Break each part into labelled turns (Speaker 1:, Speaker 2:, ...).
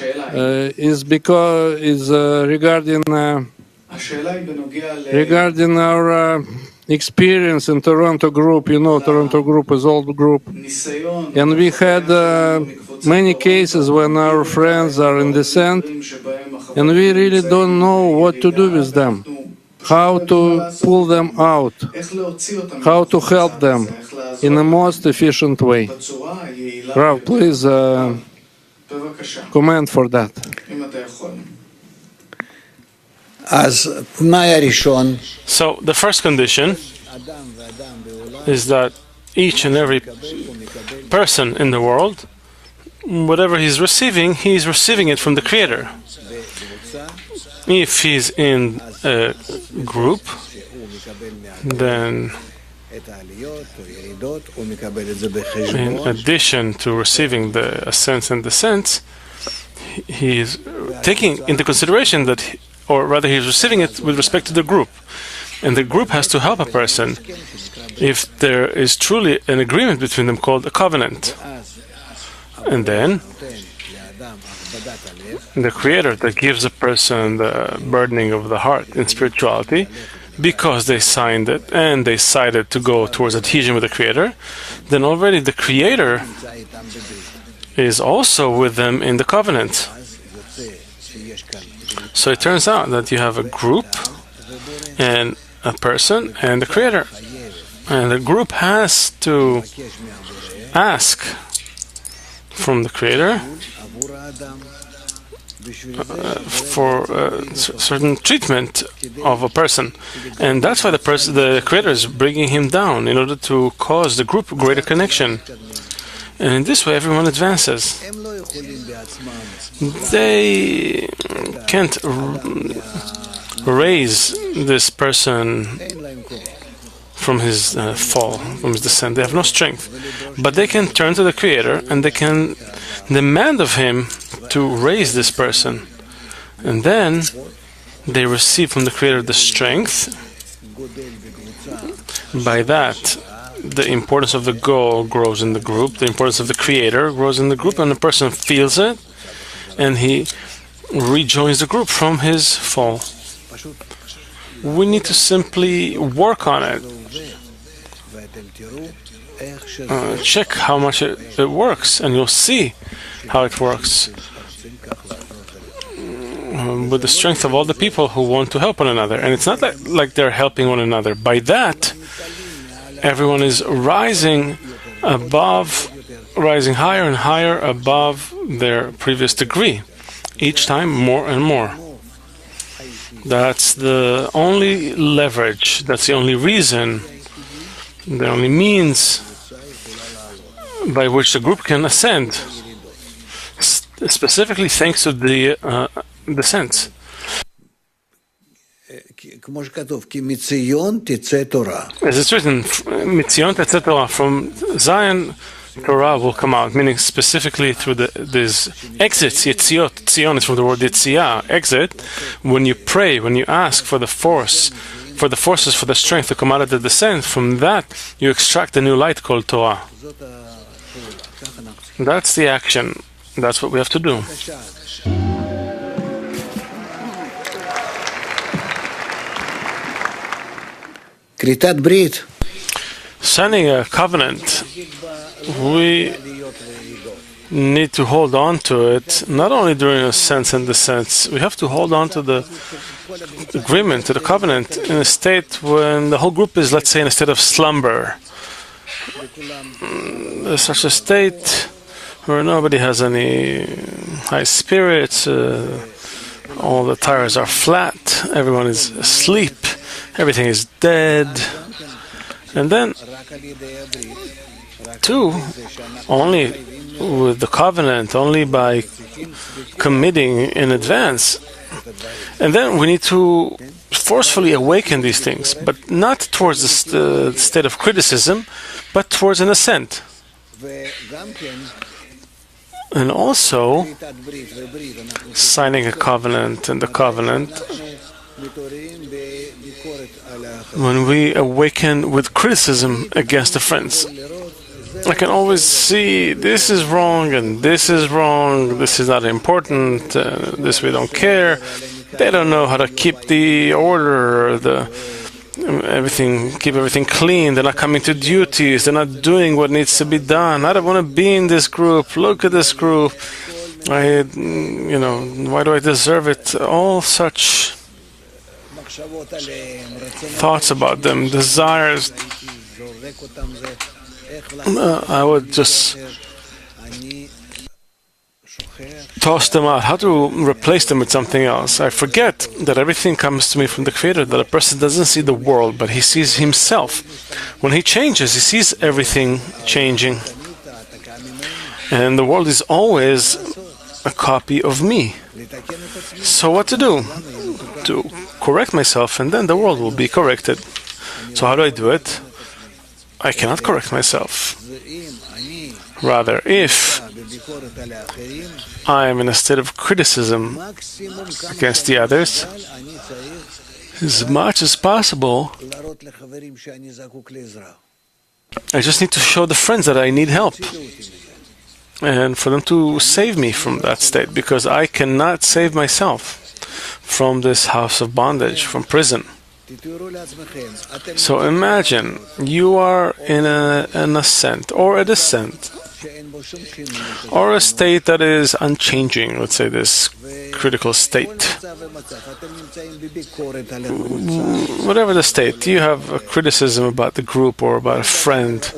Speaker 1: is regarding our experience in Toronto group. You know, Toronto group is old group, and we had many cases when our friends are in descent, and we really don't know what to do with them, how to pull them out, how to help them in the most efficient way. Rav, please comment for that.
Speaker 2: So the first condition is that each and every person in the world, whatever he's receiving it from the Creator. If he's in a group, then in addition to receiving the ascents and descents, he's taking into consideration that, or rather he's receiving it with respect to the group. And the group has to help a person if there is truly an agreement between them called a covenant. And then the Creator that gives a person the burdening of the heart in spirituality, because they signed it and they decided to go towards adhesion with the Creator, then already the Creator is also with them in the covenant. So it turns out that you have a group and a person and the Creator. And the group has to ask from the Creator for certain treatment of a person, and that's why the Creator is bringing him down in order to cause the group greater connection, and in this way everyone advances. They can't raise this person from his fall, from his descent. They have no strength, but they can turn to the Creator and they can demand of him to raise this person, and then they receive from the Creator the strength. By that, the importance of the goal grows in the group, the importance of the Creator grows in the group, and the person feels it, and he rejoins the group from his fall. We need to simply work on it. Check how much it works, and you'll see how it works with the strength of all the people who want to help one another. And it's not like they're helping one another. By that, everyone is rising higher and higher above their previous degree, each time more and more. That's the only leverage, that's the only reason, the only means by which the group can ascend, specifically thanks to the descents. As it's written, Mitzion tetzeh Torah, from Zion Torah will come out, meaning specifically through these exits. Yetziot, Tzion is from the word Yetziyah, exit. When you pray, when you ask for the forces, for the strength to come out of the descent, from that you extract a new light called Torah. That's the action. That's what we have to do. Signing a covenant, we need to hold on to it, not only during ascents and descents. We have to hold on to the agreement, to the covenant, in a state when the whole group is, let's say, in a state of slumber. There's such a state where nobody has any high spirits, all the tires are flat, everyone is asleep, everything is dead. And then, two, only with the covenant, only by committing in advance. And then we need to forcefully awaken these things, but not towards the state of criticism, but towards an ascent. And also, signing a covenant and the covenant, when we awaken with criticism against the friends. I can always see this is wrong and this is wrong, this is not important, this we don't care. They don't know how to keep the order, keep everything clean. They're not coming to duties. They're not doing what needs to be done. I don't want to be in this group. Look at this group. Why do I deserve it? All such thoughts about them, desires. I would just toss them out. How to replace them with something else? I forget that everything comes to me from the Creator, that a person doesn't see the world, but he sees himself. When he changes, he sees everything changing. And the world is always a copy of me. So what to do? To correct myself, and then the world will be corrected. So how do I do it? I cannot correct myself. Rather, if I am in a state of criticism against the others, as much as possible, I just need to show the friends that I need help, and for them to save me from that state, because I cannot save myself from this house of bondage, from prison. So imagine you are in an ascent or a descent, or a state that is unchanging, let's say this critical state. Whatever the state, you have a criticism about the group or about a friend,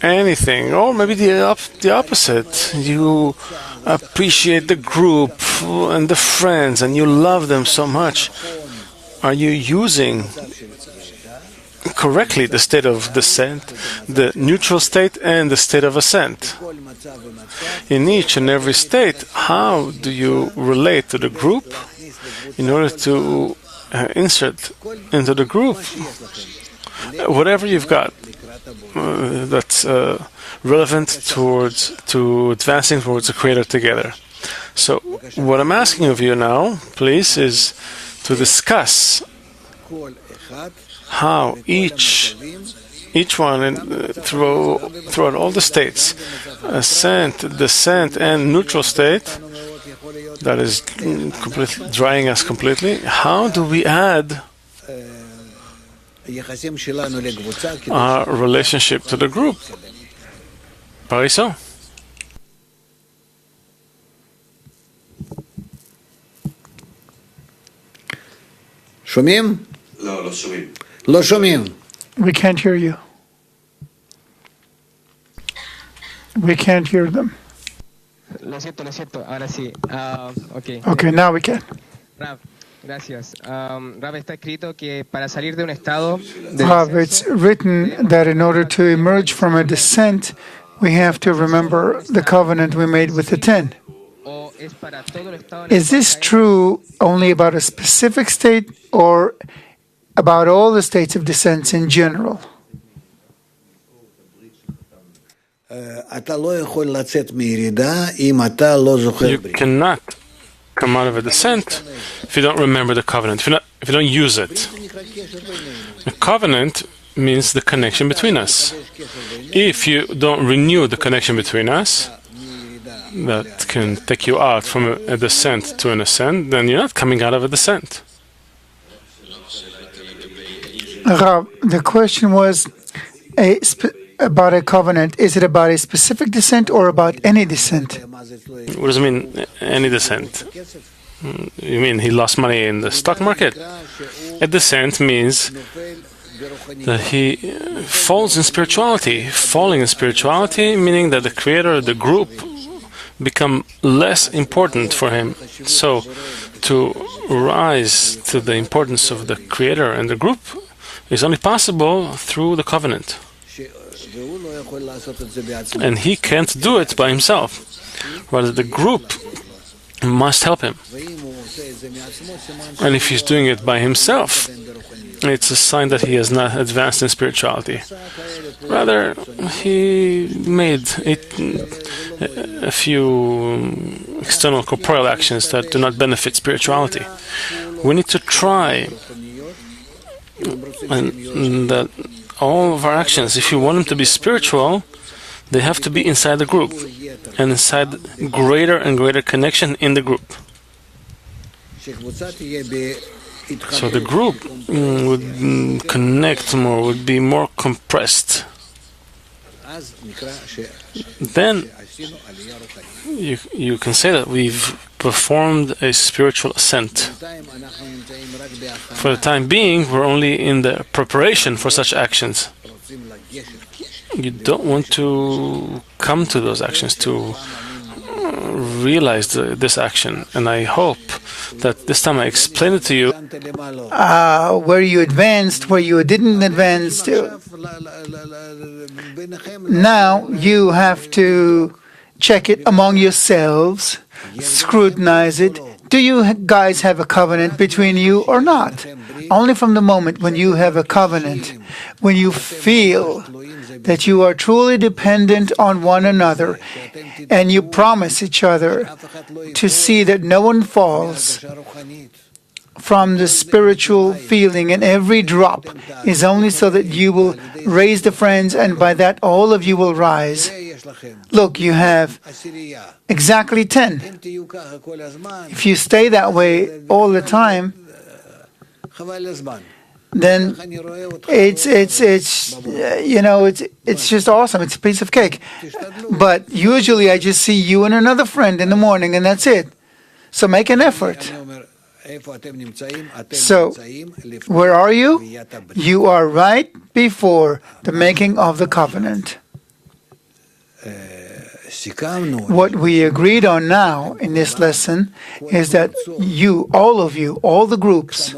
Speaker 2: anything, or maybe the opposite. You appreciate the group and the friends and you love them so much. Are you using correctly the state of descent, the neutral state, and the state of ascent? In each and every state, how do you relate to the group in order to insert into the group whatever you've got that's relevant to advancing towards the Creator together? So what I'm asking of you now, please, is to discuss how each one throughout all the states, ascent, descent, and neutral state, that is completely drying us completely. How do we add our relationship to the group? Pariso?
Speaker 3: שומעים?
Speaker 4: לא שומעים.
Speaker 3: לא שומעים.
Speaker 5: We can't hear you. We can't hear them.
Speaker 6: Lo siento, ahora sí. Okay.
Speaker 5: Okay, now we can.
Speaker 6: Rav, gracias. Rav, está escrito que para salir de un estado de
Speaker 5: Rav, it's written that in order to emerge from a descent, we have to remember the covenant we made with the 10. Is this true only about a specific state or about all the states of descents in general?
Speaker 2: You cannot come out of a descent if you don't remember the covenant, if you don't use it. The covenant means the connection between us. If you don't renew the connection between us, that can take you out from a descent to an ascent, then you're not coming out of a descent.
Speaker 5: Rav, the question was about a covenant. Is it about a specific descent or about any descent?
Speaker 2: What does it mean, any descent? You mean he lost money in the stock market? A descent means that he falls in spirituality. Falling in spirituality, meaning that the Creator, the group, become less important for him. So, to rise to the importance of the Creator and the group is only possible through the covenant. And he can't do it by himself. Rather, the group must help him. And if he's doing it by himself, it's a sign that he has not advanced in spirituality. Rather, he made a few external corporeal actions that do not benefit spirituality. We need to try and that all of our actions, if you want them to be spiritual, They have to be inside the group and inside greater and greater connection in the group. So the group would connect more, would be more compressed. Then you can say that we've performed a spiritual ascent. For the time being, we're only in the preparation for such actions. You don't want to come to those actions, to realize this action. And I hope that this time I explained it to you.
Speaker 5: Where you advanced, where you didn't advance to. Now you have to check it among yourselves, scrutinize it. Do you guys have a covenant between you or not? Only from the moment when you have a covenant, when you feel that you are truly dependent on one another, and you promise each other to see that no one falls from the spiritual feeling, and every drop is only so that you will raise the friends, and by that all of you will rise. Look, you have exactly 10. If you stay that way all the time, then it's just awesome. It's a piece of cake. But usually I just see you and another friend in the morning, and that's it. So make an effort. So, where are you? You are right before the making of the covenant. What we agreed on now in this lesson is that you, all of you, all the groups,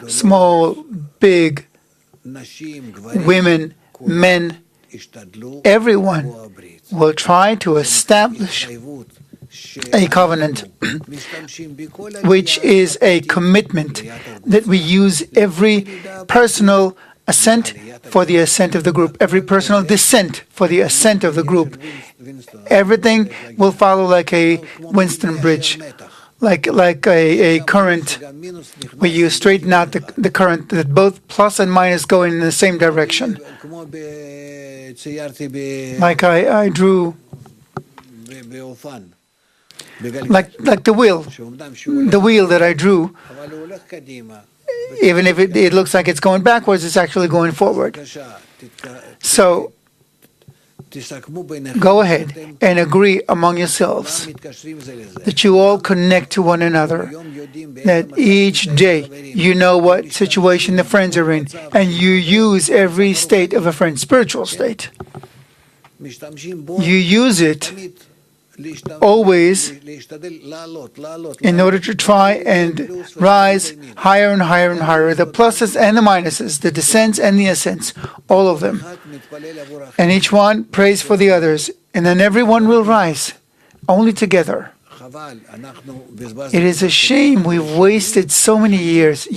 Speaker 5: small, big, women, men, everyone will try to establish a covenant, which is a commitment that we use every personal ascent for the ascent of the group, every personal descent for the ascent of the group. Everything will follow like a Winston bridge, like a current, where you straighten out the current, that both plus and minus go in the same direction. Like I drew, like the wheel that I drew. Even if it looks like it's going backwards, it's actually going forward. So, go ahead and agree among yourselves that you all connect to one another, that each day you know what situation the friends are in, and you use every state of a friend's spiritual state. You use it always in order to try and rise higher and higher and higher, the pluses and the minuses, the descents and the ascents, all of them. And each one prays for the others, and then everyone will rise, only together. It is a shame we've wasted so many years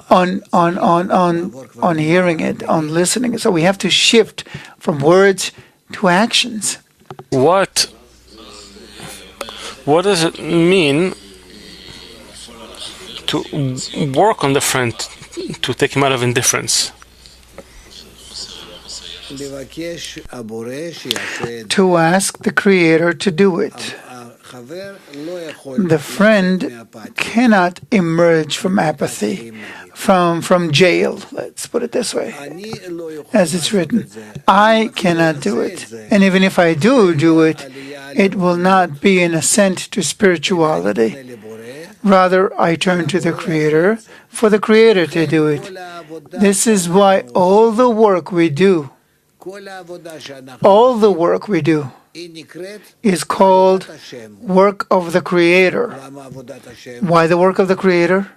Speaker 5: on hearing it, on listening. So we have to shift from words to actions.
Speaker 2: What does it mean to work on the friend, to take him out of indifference?
Speaker 5: To ask the Creator to do it. The friend cannot emerge from apathy, from jail, let's put it this way, as it's written. I cannot do it. And even if I do it, it will not be an ascent to spirituality. Rather, I turn to the Creator for the Creator to do it. This is why all the work we do is called work of the Creator. Why the work of the Creator?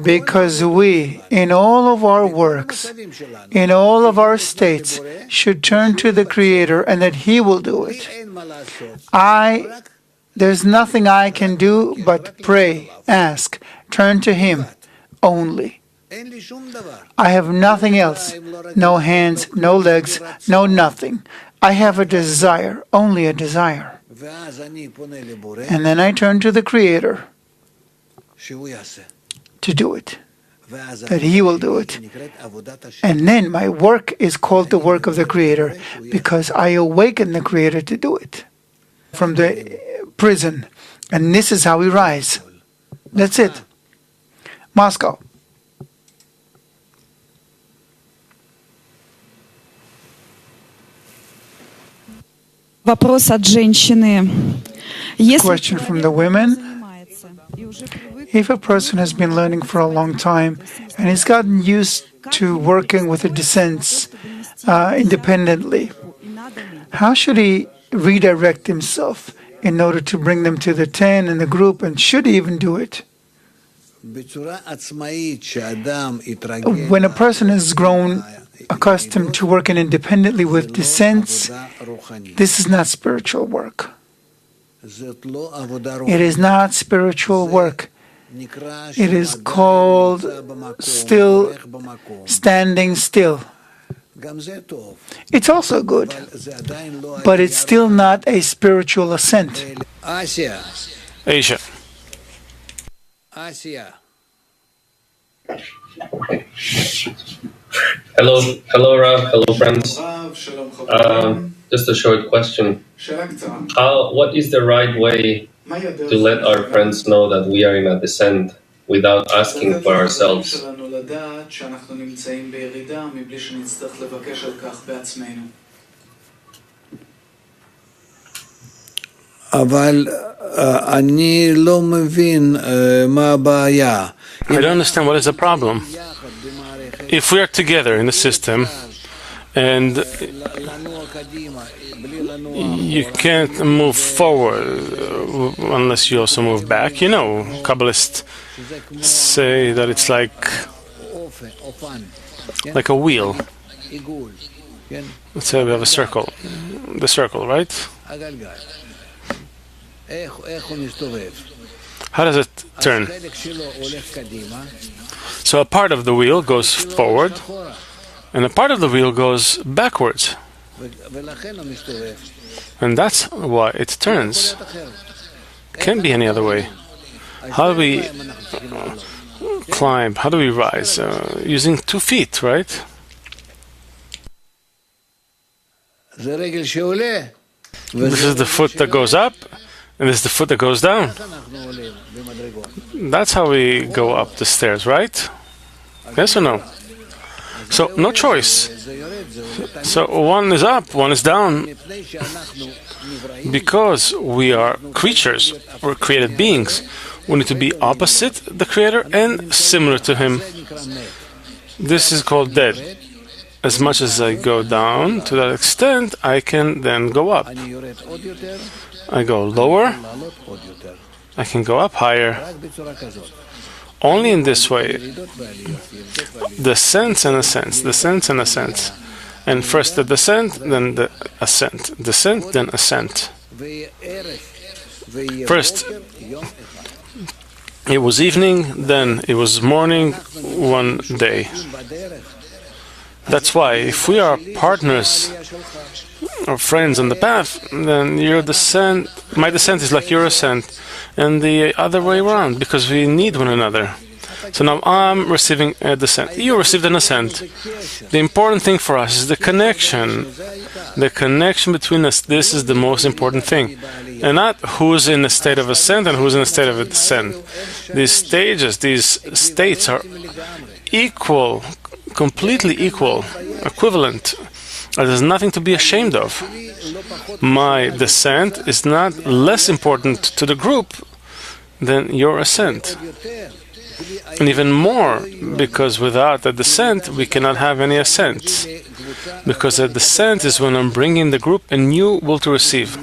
Speaker 5: Because we, in all of our works, in all of our states, should turn to the Creator, and that He will do it. There's nothing I can do but pray, ask, turn to Him only. I have nothing else, no hands, no legs, no nothing. I have a desire, only a desire. And then I turn to the Creator to do it. that He will do it. And then my work is called the work of the Creator, because I awaken the Creator to do it from the prison. And this is how we rise. That's it. Moscow.
Speaker 4: Вопрос от женщины.
Speaker 5: Question from the women. If a person has been learning for a long time and has gotten used to working with the descents independently, how should he redirect himself in order to bring them to the 10 in the group, and should he even do it? When a person has grown accustomed to working independently with descents, this is not spiritual work. It is not spiritual work. It is called standing still. It's also good, but it's still not a spiritual ascent.
Speaker 2: Asia.
Speaker 7: Hello, Rav. Hello, friends. Just a short question. What is the right way to let our friends know that we are in a descent without asking for ourselves?
Speaker 2: I don't understand what is the problem. If we are together in the system and you can't move forward unless you also move back, you know, Kabbalists say that it's like a wheel. Let's say we have a circle, the circle, right? How does it turn? So a part of the wheel goes forward, and a part of the wheel goes backwards. And that's why it turns. Can't be any other way. How do we climb? How do we rise? Using 2 feet, right? This is the foot that goes up, and this is the foot that goes down. That's how we go up the stairs, right? Yes or no? So, no choice. So, one is up, one is down. Because we are creatures, we're created beings. We need to be opposite the Creator and similar to Him. This is called dead. As much as I go down, to that extent, I can then go up. I go lower, I can go up higher. Only in this way. Descents and ascents, descents and ascents. And first the descent, then the ascent. Descent, then ascent. First, it was evening, then it was morning, one day. That's why, if we are partners or friends on the path, then your descent, my descent is like your ascent, and the other way around, because we need one another. So now I'm receiving a descent. You received an ascent. The important thing for us is the connection. The connection between us. This is the most important thing. And not who's in a state of ascent and who's in a state of a descent. These stages, these states are equal, completely equal, equivalent. There's nothing to be ashamed of. My descent is not less important to the group than your ascent. And even more, because without a descent, we cannot have any ascent. Because a descent is when I'm bringing the group a new will to receive.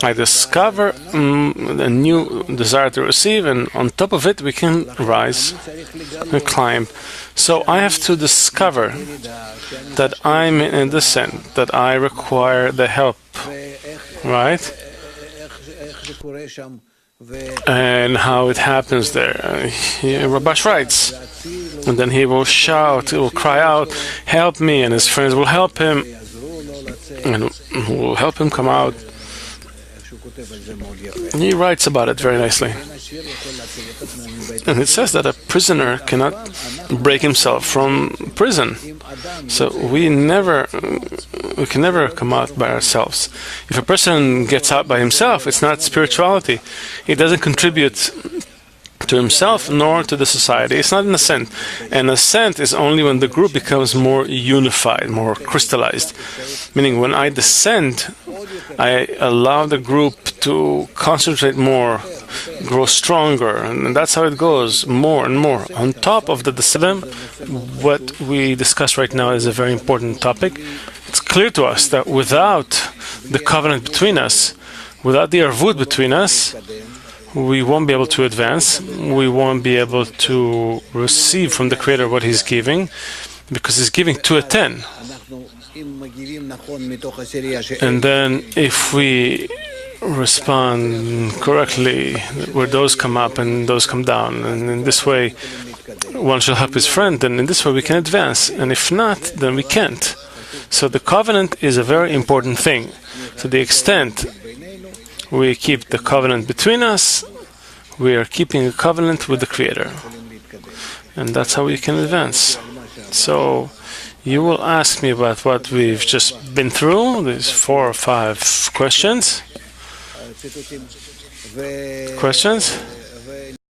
Speaker 2: I discover a new desire to receive, and on top of it, we can rise and climb. So I have to discover that I'm in a descent, that I require the help, right? And how it happens there. Rabash writes, and then he will shout, he will cry out, help me, and his friends will help him, and will help him come out. He writes about it very nicely. And it says that a prisoner cannot break himself from prison. So we can never come out by ourselves. If a person gets out by himself, it's not spirituality. It doesn't contribute to himself nor to the society. It's not an ascent. An ascent is only when the group becomes more unified, more crystallized. Meaning when I descend, I allow the group to concentrate more, grow stronger, and that's how it goes, more and more. On top of the descent, what we discuss right now is a very important topic. It's clear to us that without the covenant between us, without the arvut between us, we won't be able to advance. We won't be able to receive from the Creator what He's giving, because He's giving 2 at 10. And then if we respond correctly, where those come up and those come down, and in this way one shall help his friend, and in this way we can advance. And if not, then we can't. So the covenant is a very important thing. To the extent we keep the covenant between us, we are keeping a covenant with the Creator. And that's how we can advance. So you will ask me about what we've just been through, these 4 or 5 questions. Questions?